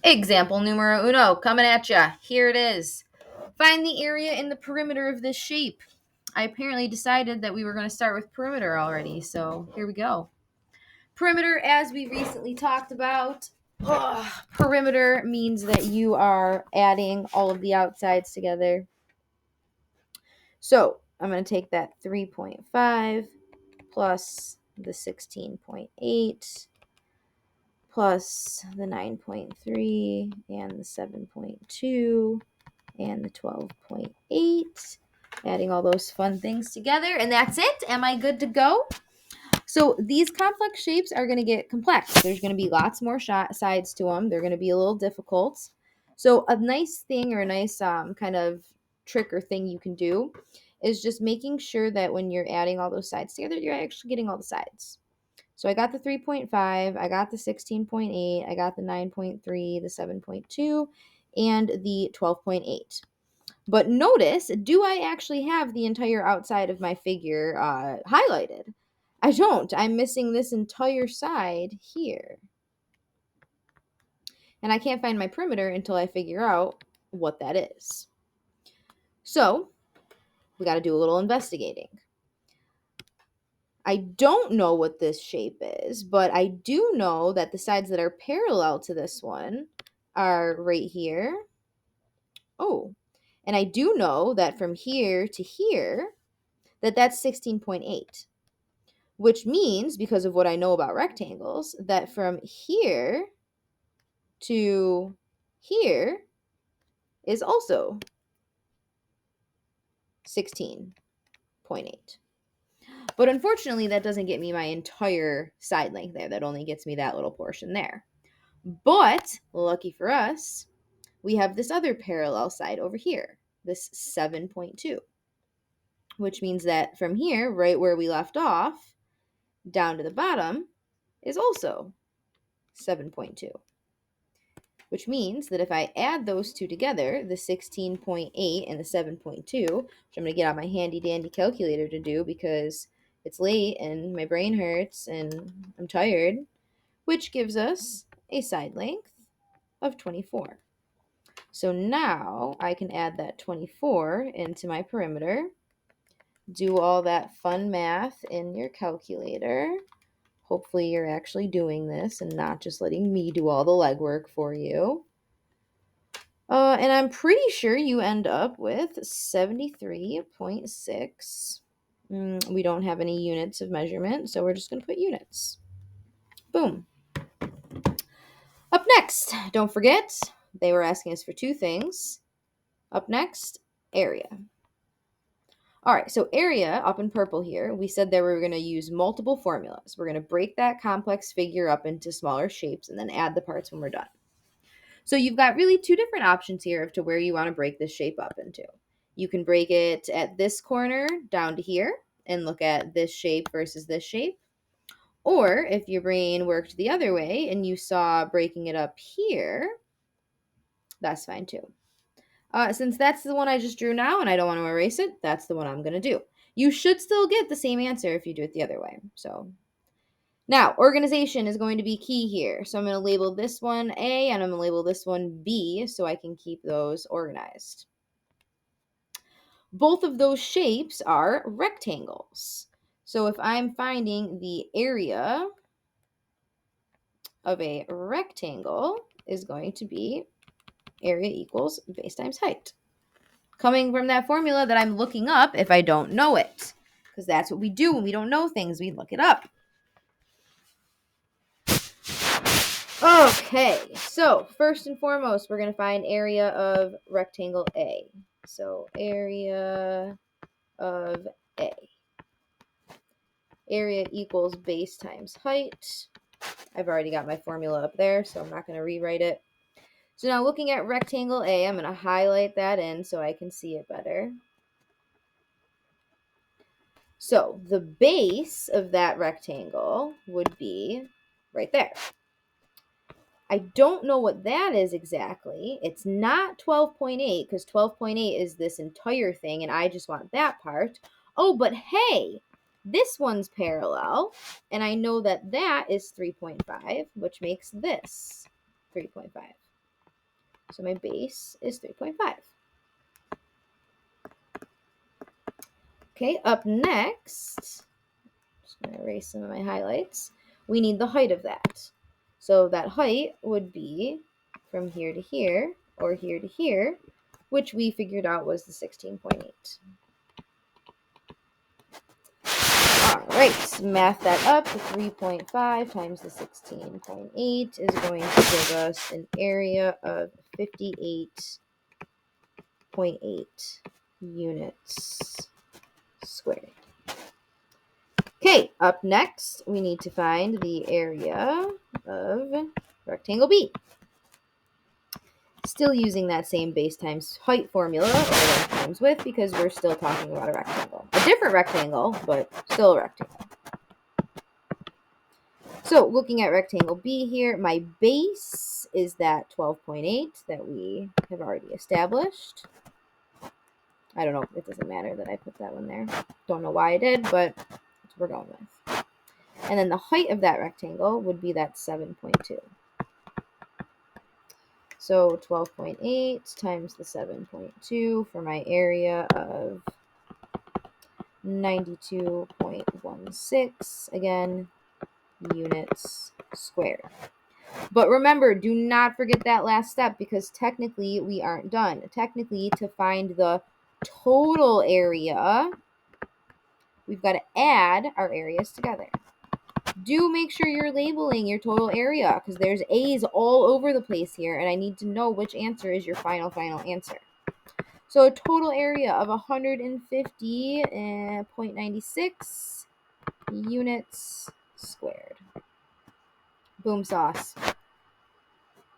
Example numero uno, coming at ya. Here it is. Find the area in the perimeter of this shape. I apparently decided that we were going to start with perimeter already, so here we go. Perimeter, as we recently talked about, perimeter means that you are adding all of the outsides together. So I'm going to take that 3.5 plus the 16.8 plus the 9.3 and the 7.2 and the 12.8, adding all those fun things together, and that's it. Am I good to go? So these complex shapes are going to get complex. There's going to be lots more sides to them. They're going to be a little difficult. So a nice thing, or a nice kind of trick or thing you can do is just making sure that when you're adding all those sides together, you're actually getting all the sides. So I got the 3.5, I got the 16.8, I got the 9.3, the 7.2, and the 12.8. But notice, do I actually have the entire outside of my figure highlighted? I don't. I'm missing this entire side here. And I can't find my perimeter until I figure out what that is. So we got to do a little investigating. I don't know what this shape is, but I do know that the sides that are parallel to this one are right here. Oh, and I do know that from here to here, that's 16.8, which means, because of what I know about rectangles, that from here to here is also 16.8. But unfortunately, that doesn't get me my entire side length there. That only gets me that little portion there. But, lucky for us, we have this other parallel side over here, this 7.2, which means that from here, right where we left off, down to the bottom, is also 7.2. Which means that if I add those two together, the 16.8 and the 7.2, which I'm going to get out my handy dandy calculator to do because it's late and my brain hurts and I'm tired, which gives us a side length of 24. So now I can add that 24 into my perimeter, do all that fun math in your calculator. Hopefully you're actually doing this and not just letting me do all the legwork for you. And I'm pretty sure you end up with 73.6. We don't have any units of measurement, so we're just going to put units. Boom. Up next, don't forget, they were asking us for two things. Up next, area. All right, so area, up in purple here, we said that we were going to use multiple formulas. We're going to break that complex figure up into smaller shapes and then add the parts when we're done. So you've got really two different options here as to where you want to break this shape up into. You can break it at this corner down to here and look at this shape versus this shape. Or if your brain worked the other way and you saw breaking it up here, that's fine too. Since that's the one I just drew now and I don't want to erase it, that's the one I'm going to do. You should still get the same answer if you do it the other way. So now, organization is going to be key here. So I'm going to label this one A and I'm going to label this one B so I can keep those organized. Both of those shapes are rectangles. So if I'm finding the area of a rectangle is going to be area equals base times height. Coming from that formula that I'm looking up if I don't know it. Because that's what we do when we don't know things. We look it up. Okay, so first and foremost, we're going to find area of rectangle A. So area of A. Area equals base times height. I've already got my formula up there, so I'm not going to rewrite it. So now looking at rectangle A, I'm going to highlight that in so I can see it better. So the base of that rectangle would be right there. I don't know what that is exactly. It's not 12.8 because 12.8 is this entire thing and I just want that part. Oh, but hey, this one's parallel and I know that that is 3.5, which makes this 3.5. So my base is 3.5. Okay, up next, just going to erase some of my highlights. We need the height of that. So that height would be from here to here, or here to here, which we figured out was the 16.8. All right, math that up. The 3.5 times the 16.8 is going to give us an area of 58.8 units squared. Okay, up next, we need to find the area of rectangle B. Still using that same base times height formula, or length times width, because we're still talking about a rectangle. A different rectangle, but still a rectangle. So looking at rectangle B here, my base is that 12.8 that we have already established. I don't know, it doesn't matter that I put that one there. Don't know why I did, but that's what we're going with. And then the height of that rectangle would be that 7.2. So 12.8 times the 7.2 for my area of 92.16, again, units squared. But remember, do not forget that last step, because technically we aren't done. Technically, to find the total area, we've got to add our areas together. Do make sure you're labeling your total area, because there's A's all over the place here, and I need to know which answer is your final answer. So a total area of 150.96 units squared. Boom sauce.